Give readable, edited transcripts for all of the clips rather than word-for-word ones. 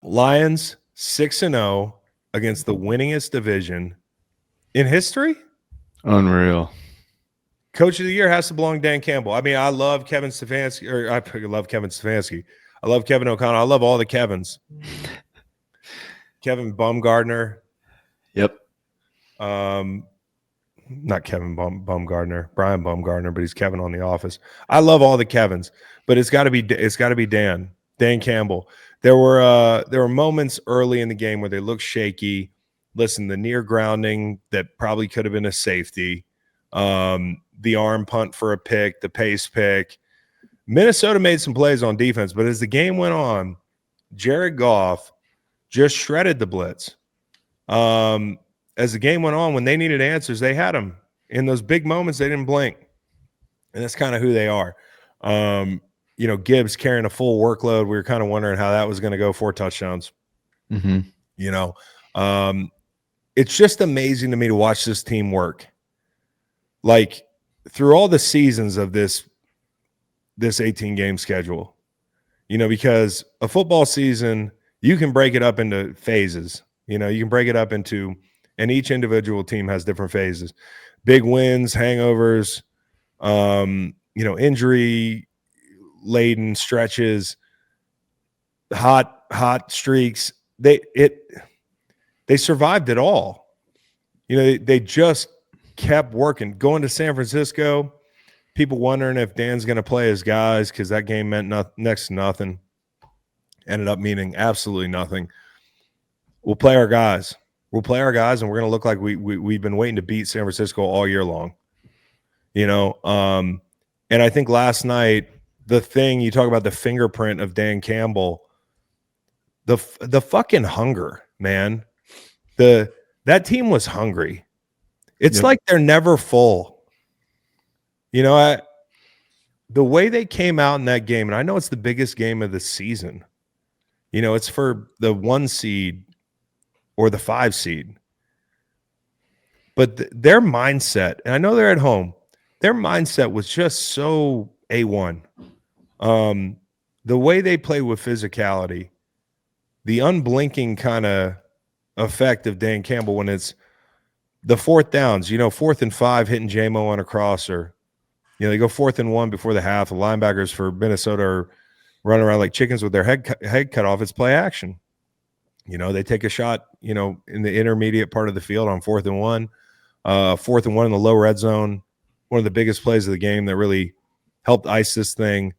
Lions 6-0 against the winningest division in history. Unreal. Coach of the year has to belong to Dan Campbell. I mean, I love Kevin Stefanski, or I love Kevin Stefanski. I love Kevin O'Connell. I love all the Kevins. Kevin Baumgartner. Yep. Not Kevin Baumgartner, Brian Baumgartner, but he's Kevin on The Office. I love all the Kevins, but it's got to be Dan Campbell. There were moments early in the game where they looked shaky. Listen, the near grounding that probably could have been a safety, the arm punt for a pick, the pace pick. Minnesota made some plays on defense, but as the game went on, Jared Goff just shredded the blitz. As the game went on, when they needed answers, they had them. In those big moments, they didn't blink. And that's kind of who they are. Gibbs carrying a full workload. We were kind of wondering how that was going to go. 4 touchdowns. Mm-hmm. It's just amazing to me to watch this team work. Like, through all the seasons of this 18-game schedule, because a football season, you can break it up into phases. You can break it up into, and each individual team has different phases. Big wins, hangovers, injury-laden stretches, hot streaks. They survived it all. They just kept working. Going to San Francisco, people wondering if Dan's going to play his guys because that game meant next to nothing. Ended up meaning absolutely nothing. We'll play our guys. And we're going to look like we've been waiting to beat San Francisco all year long. And I think last night, the thing you talk about, the fingerprint of Dan Campbell, the fucking hunger, man. That team was hungry. It's like they're never full. The way they came out in that game, and I know it's the biggest game of the season. It's for the 1 seed or the 5 seed. But their mindset, and I know they're at home, their mindset was just so A1. The way they play with physicality, the unblinking kind of effect of Dan Campbell when it's the 4th downs, 4th and 5 hitting J-Mo on a crosser. They go 4th and 1 before the half. The linebackers for Minnesota are running around like chickens with their head cut off. It's play action. They take a shot, in the intermediate part of the field on 4th and 1. 4th and 1 in the low red zone. One of the biggest plays of the game that really helped ice this thing.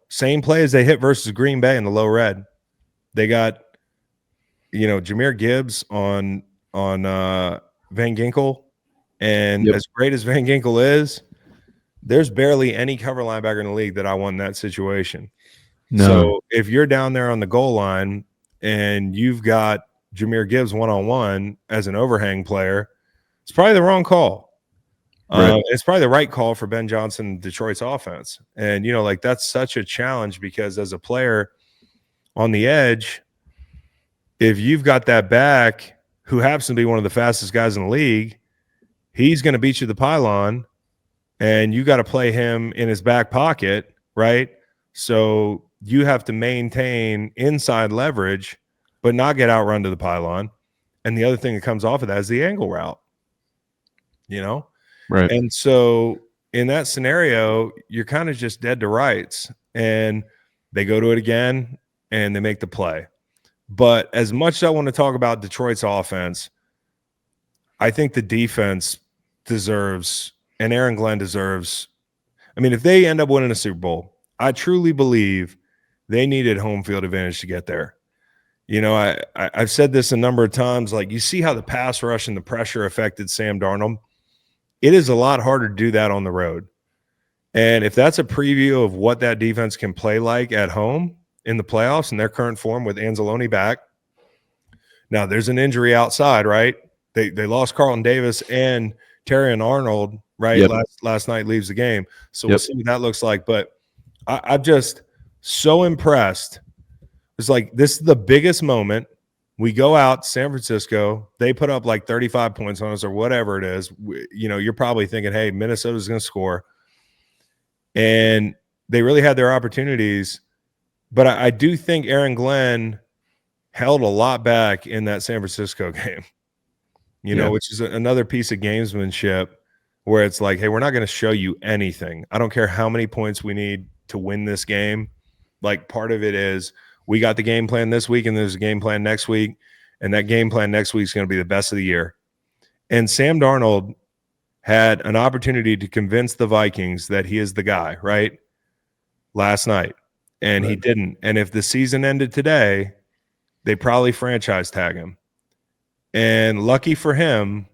Same play as they hit versus Green Bay in the low red. They got, Jahmyr Gibbs on Van Ginkel. And as great as Van Ginkel is, there's barely any cover linebacker in the league that I want in that situation. No. So if you're down there on the goal line and you've got Jahmyr Gibbs one-on-one as an overhang player, it's probably the wrong call. Right. It's probably the right call for Ben Johnson, Detroit's offense. And, that's such a challenge because as a player on the edge, if you've got that back who happens to be one of the fastest guys in the league, he's going to beat you the pylon, and you got to play him in his back pocket, right? So you have to maintain inside leverage, but not get outrun to the pylon. And the other thing that comes off of that is the angle route, Right. And so in that scenario, you're kind of just dead to rights, and they go to it again and they make the play. But as much as I want to talk about Detroit's offense, I think the defense deserves, and Aaron Glenn deserves. I mean, if they end up winning a Super Bowl, I truly believe they needed home field advantage to get there. I've said this a number of times, like you see how the pass rush and the pressure affected Sam Darnold. It is a lot harder to do that on the road. And if that's a preview of what that defense can play like at home in the playoffs in their current form with Anzalone back. Now, there's an injury outside, right? They lost Carlton Davis and Terrion Arnold, right? Yep. Last night leaves the game. So we'll see what that looks like. But I'm just so impressed. It's like this is the biggest moment. We go out San Francisco. They put up like 35 points on us or whatever it is. You're probably thinking, hey, Minnesota's going to score. And they really had their opportunities. But I do think Aaron Glenn held a lot back in that San Francisco game, which is another piece of gamesmanship where it's like, hey, we're not going to show you anything. I don't care how many points we need to win this game. Like, part of it is we got the game plan this week and there's a game plan next week, and that game plan next week is going to be the best of the year. And Sam Darnold had an opportunity to convince the Vikings that he is the guy, right? Last night. And he didn't. And if the season ended today, they probably franchise tag him. And lucky for him,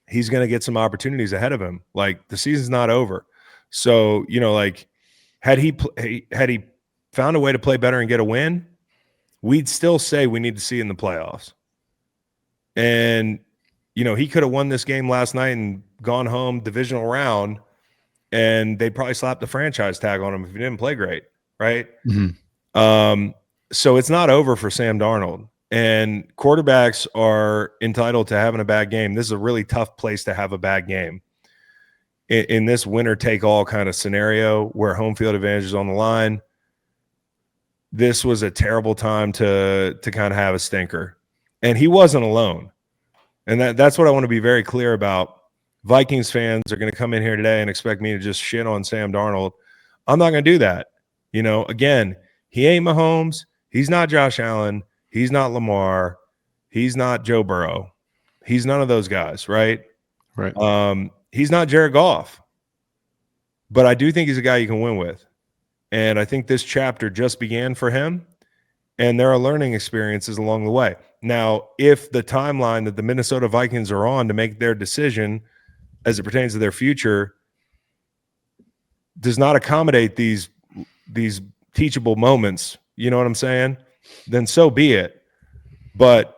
he's going to get some opportunities ahead of him. Like, the season's not over. So, like, had he found a way to play better and get a win, we'd still say we need to see in the playoffs. And, he could have won this game last night and gone home divisional round, and they'd probably slap the franchise tag on him if he didn't play great, right? Mm-hmm. So it's not over for Sam Darnold. And quarterbacks are entitled to having a bad game. This is a really tough place to have a bad game. In this winner-take-all kind of scenario where home field advantage is on the line, this was a terrible time to kind of have a stinker. And he wasn't alone. And that's what I want to be very clear about. Vikings fans are going to come in here today and expect me to just shit on Sam Darnold. I'm not going to do that. Again, he ain't Mahomes. He's not Josh Allen. He's not Lamar. He's not Joe Burrow. He's none of those guys, right? Right. He's not Jared Goff. But I do think he's a guy you can win with. And I think this chapter just began for him. And there are learning experiences along the way. Now, if the timeline that the Minnesota Vikings are on to make their decision as it pertains to their future does not accommodate these teachable moments, you know what I'm saying? Then so be it. But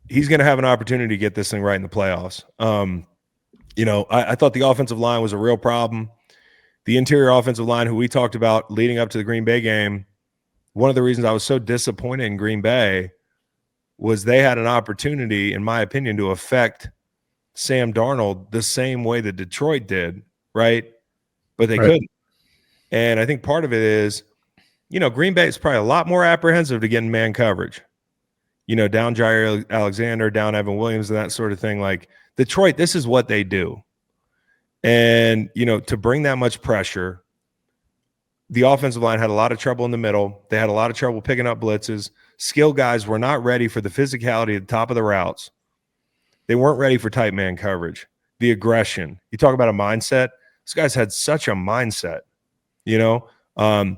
he's going to have an opportunity to get this thing right in the playoffs. I thought the offensive line was a real problem. The interior offensive line, who we talked about leading up to the Green Bay game, one of the reasons I was so disappointed in Green Bay was they had an opportunity, in my opinion, to affect Sam Darnold the same way that Detroit did, right? But they couldn't. And I think part of it is, Green Bay is probably a lot more apprehensive to getting man coverage. Down Jair Alexander, down Evan Williams, and that sort of thing. Like, Detroit, this is what they do. And, to bring that much pressure, the offensive line had a lot of trouble in the middle. They had a lot of trouble picking up blitzes. Skill guys were not ready for the physicality at the top of the routes. They weren't ready for tight man coverage. The aggression. You talk about a mindset. These guys had such a mindset. Darnold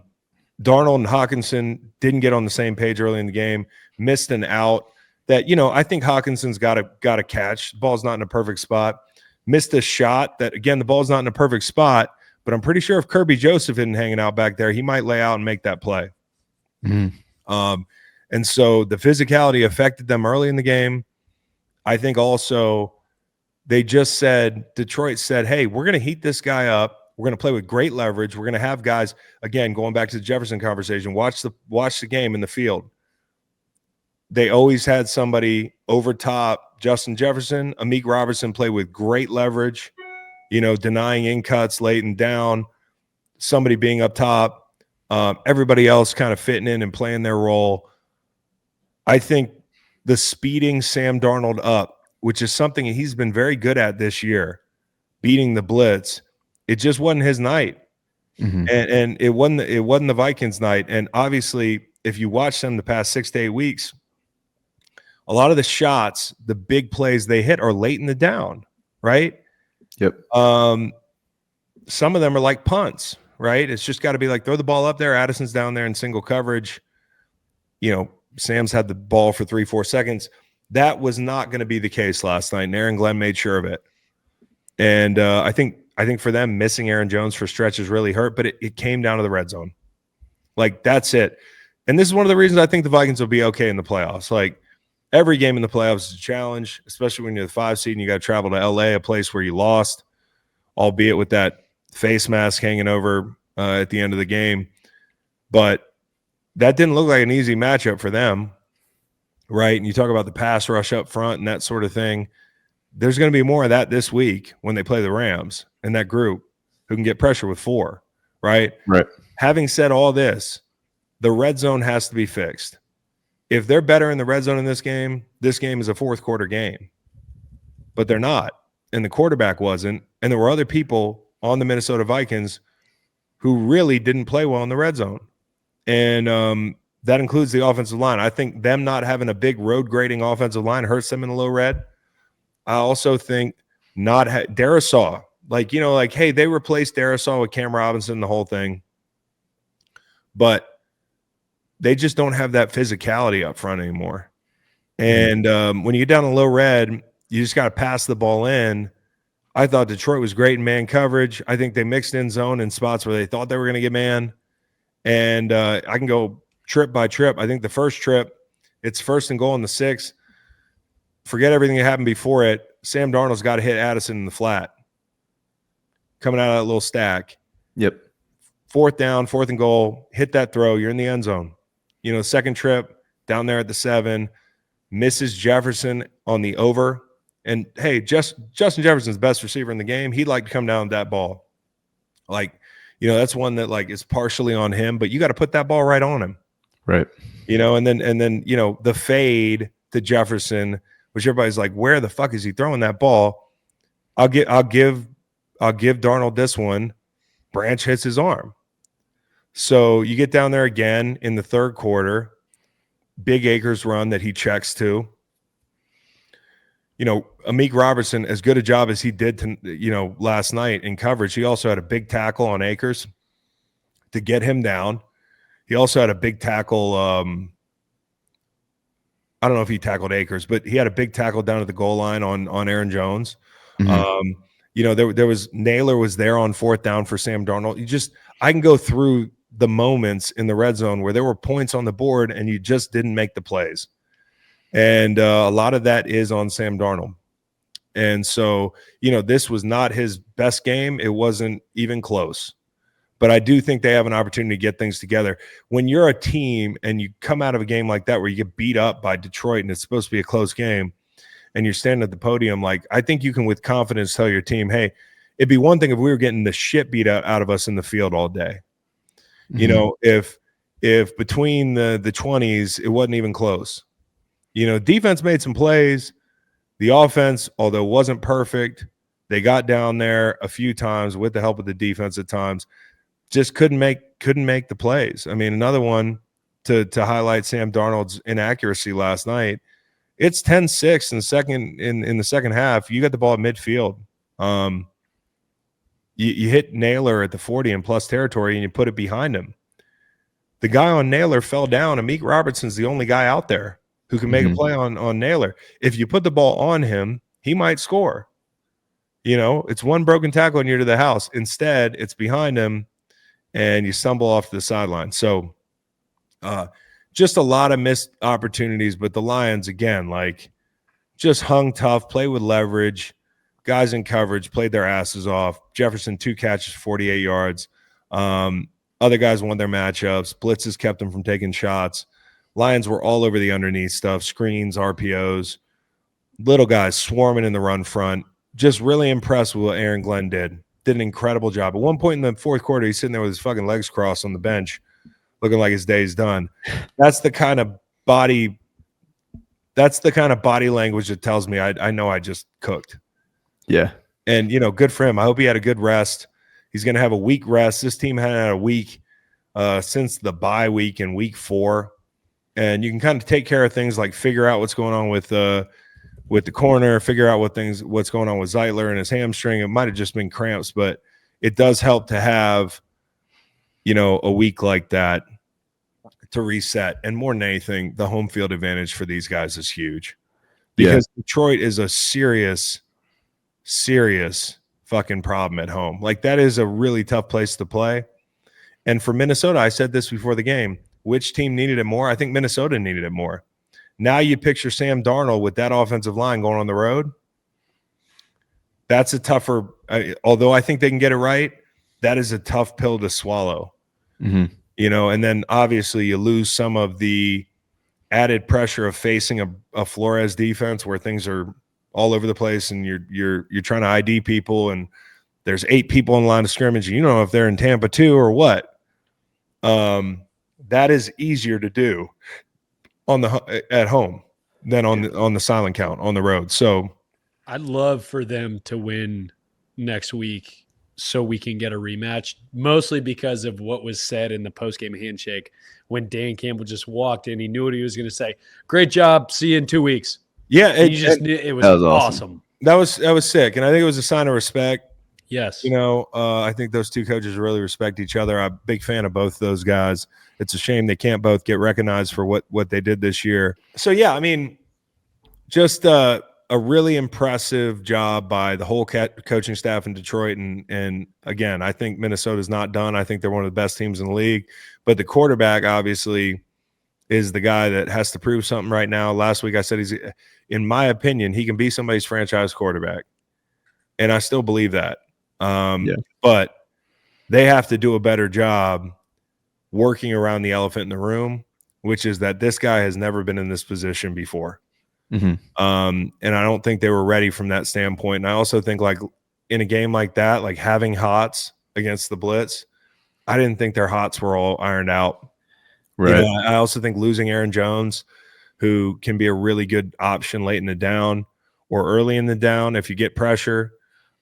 and Hawkinson didn't get on the same page early in the game. Missed an out that, I think Hawkinson's got a catch. The ball's not in a perfect spot. Missed a shot that, again, the ball's not in a perfect spot. But I'm pretty sure if Kirby Joseph isn't hanging out back there, he might lay out and make that play. Mm-hmm. And so the physicality affected them early in the game. I think also Detroit said, hey, we're going to heat this guy up. We're going to play with great leverage. We're going to have guys, again, going back to the Jefferson conversation, watch the game in the field. They always had somebody over top Justin Jefferson. Amik Robertson played with great leverage. Denying in cuts late and down, somebody being up top, everybody else kind of fitting in and playing their role. I think the speeding Sam Darnold up, which is something he's been very good at this year, beating the blitz, it just wasn't his night. Mm-hmm. And it wasn't the Vikings' night. And obviously, if you watch them the past 6 to 8 weeks, a lot of the shots, the big plays they hit are late in the down, right? Yep. Some of them are like punts, right? It's just got to be like, throw the ball up there. Addison's down there in single coverage. Sam's had the ball for 3-4 seconds. That was not going to be the case last night, and Aaron Glenn made sure of it. And I think for them, missing Aaron Jones for stretches really hurt, but it came down to the red zone. Like, that's it. And this is one of the reasons I think the Vikings will be okay in the playoffs. Like, every game in the playoffs is a challenge, especially when you're the 5 seed and you got to travel to LA, a place where you lost, albeit with that face mask hanging over at the end of the game. But that didn't look like an easy matchup for them, right? And you talk about the pass rush up front and that sort of thing. There's going to be more of that this week when they play the Rams and that group who can get pressure with 4, right? Right. Having said all this, the red zone has to be fixed. if they're better in the red zone in this game is a fourth quarter game. But they're not. And the quarterback wasn't. And there were other people on the Minnesota Vikings who really didn't play well in the red zone. And that includes the offensive line. I think them not having a big road grading offensive line hurts them in the low red. I also think Darisaw, hey, they replaced Darisaw with Cam Robinson, the whole thing. But they just don't have that physicality up front anymore. And when you get down to low red, you just got to pass the ball in. I thought Detroit was great in man coverage. I think they mixed in zone in spots where they thought they were going to get man. And I can go trip by trip. I think the first trip, it's 1st and goal in the 6. Forget everything that happened before it. Sam Darnold's got to hit Addison in the flat. Coming out of that little stack. Yep. 4th down, 4th and goal. Hit that throw. You're in the end zone. Second trip, down there at the 7. Misses Jefferson on the over. And, hey, Justin Jefferson's the best receiver in the game. He'd like to come down with that ball. That's one that, is partially on him. But you got to put that ball right on him. Right. And then the fade to Jefferson, which everybody's like, where the fuck is he throwing that ball? I'll give Darnold this one. Branch hits his arm. So you get down there again in the third quarter. Big Akers run that he checks to. Amik Robertson, as good a job as he did last night in coverage, he also had a big tackle on Akers to get him down. He also had a big tackle. I don't know if he tackled Akers, but he had a big tackle down at the goal line on Aaron Jones. Mm-hmm. There was Naylor was there on 4th down for Sam Darnold. I can go through the moments in the red zone where there were points on the board and you just didn't make the plays. And a lot of that is on Sam Darnold. And so, this was not his best game. It wasn't even close. But I do think they have an opportunity to get things together. When you're a team and you come out of a game like that where you get beat up by Detroit and it's supposed to be a close game and you're standing at the podium, I think you can with confidence tell your team, hey, it'd be one thing if we were getting the shit beat out of us in the field all day. Mm-hmm. If between the 20s, it wasn't even close. Defense made some plays. The offense, although wasn't perfect, they got down there a few times with the help of the defense at times, just couldn't make the plays. I mean, another one to highlight Sam Darnold's inaccuracy last night. It's 10-6 in the second half. You got the ball at midfield. You hit Naylor at the 40 in plus territory and you put it behind him. The guy on Naylor fell down. Amik Robertson's the only guy out there who can make a play on Naylor. If you put the ball on him, he might score. It's one broken tackle and you're to the house. Instead, it's behind him and you stumble off to the sideline. So just a lot of missed opportunities, but the Lions, again, just hung tough, play with leverage. Guys in coverage played their asses off. Jefferson, 2 catches, 48 yards. Other guys won their matchups. Blitzes kept them from taking shots. Lions were all over the underneath stuff, screens, RPOs. Little guys swarming in the run front. Just really impressed with what Aaron Glenn did. Did an incredible job. At one point in the fourth quarter, he's sitting there with his fucking legs crossed on the bench, looking like his day's done. That's the kind of body language that tells me I know I just cooked. Yeah. And, good for him. I hope he had a good rest. He's going to have a week rest. This team hadn't had a week since the bye week in week 4. And you can kind of take care of things like figure out what's going on with the corner, figure out what's going on with Zeitler and his hamstring. It might have just been cramps, but it does help to have, a week like that to reset. And more than anything, the home field advantage for these guys is huge because Detroit is a serious fucking problem at home. That is a really tough place to play. And for Minnesota, I said this before the game, which team needed it more? I think Minnesota needed it more. Now you picture Sam Darnold with that offensive line going on the road. That's a tougher, although I think they can get it right, that is a tough pill to swallow. Mm-hmm. And then obviously you lose some of the added pressure of facing a Flores defense where things are all over the place and you're trying to ID people and there's 8 people in the line of scrimmage. And you don't know if they're in Tampa too or what. That is easier to do at home than on the silent count on the road. So I'd love for them to win next week so we can get a rematch, mostly because of what was said in the post-game handshake when Dan Campbell just walked in. He knew what he was going to say. Great job. See you in 2 weeks. Yeah. It was awesome. That was sick. And I think it was a sign of respect. Yes. I think those two coaches really respect each other. I'm a big fan of both those guys. It's a shame they can't both get recognized for what they did this year. So, yeah, I mean, just a really impressive job by the whole coaching staff in Detroit. And again, I think Minnesota's not done. I think they're one of the best teams in the league. But the quarterback, obviously, is the guy that has to prove something right now. Last week I said in my opinion, he can be somebody's franchise quarterback. And I still believe that. But they have to do a better job working around the elephant in the room, which is that this guy has never been in this position before. Mm-hmm. And I don't think they were ready from that standpoint. And I also think, like, in a game like that, like having hots against the blitz, I didn't think their hots were all ironed out. Right. I also think losing Aaron Jones, who can be a really good option late in the down or early in the down if you get pressure.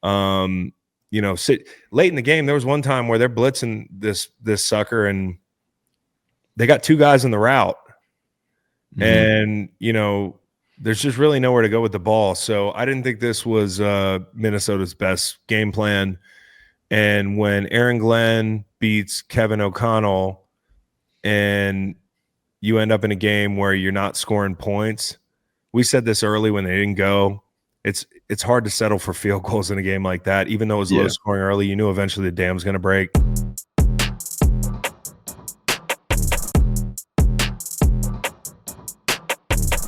Late in the game, there was one time where they're blitzing this sucker and they got two guys in the route. Mm-hmm. And, there's just really nowhere to go with the ball. So I didn't think this was Minnesota's best game plan. And when Aaron Glenn beats Kevin O'Connell and you end up in a game where you're not scoring points, we said this early when they didn't go, it's hard to settle for field goals in a game like that. Even though it was low scoring early, you knew eventually the dam's going to break.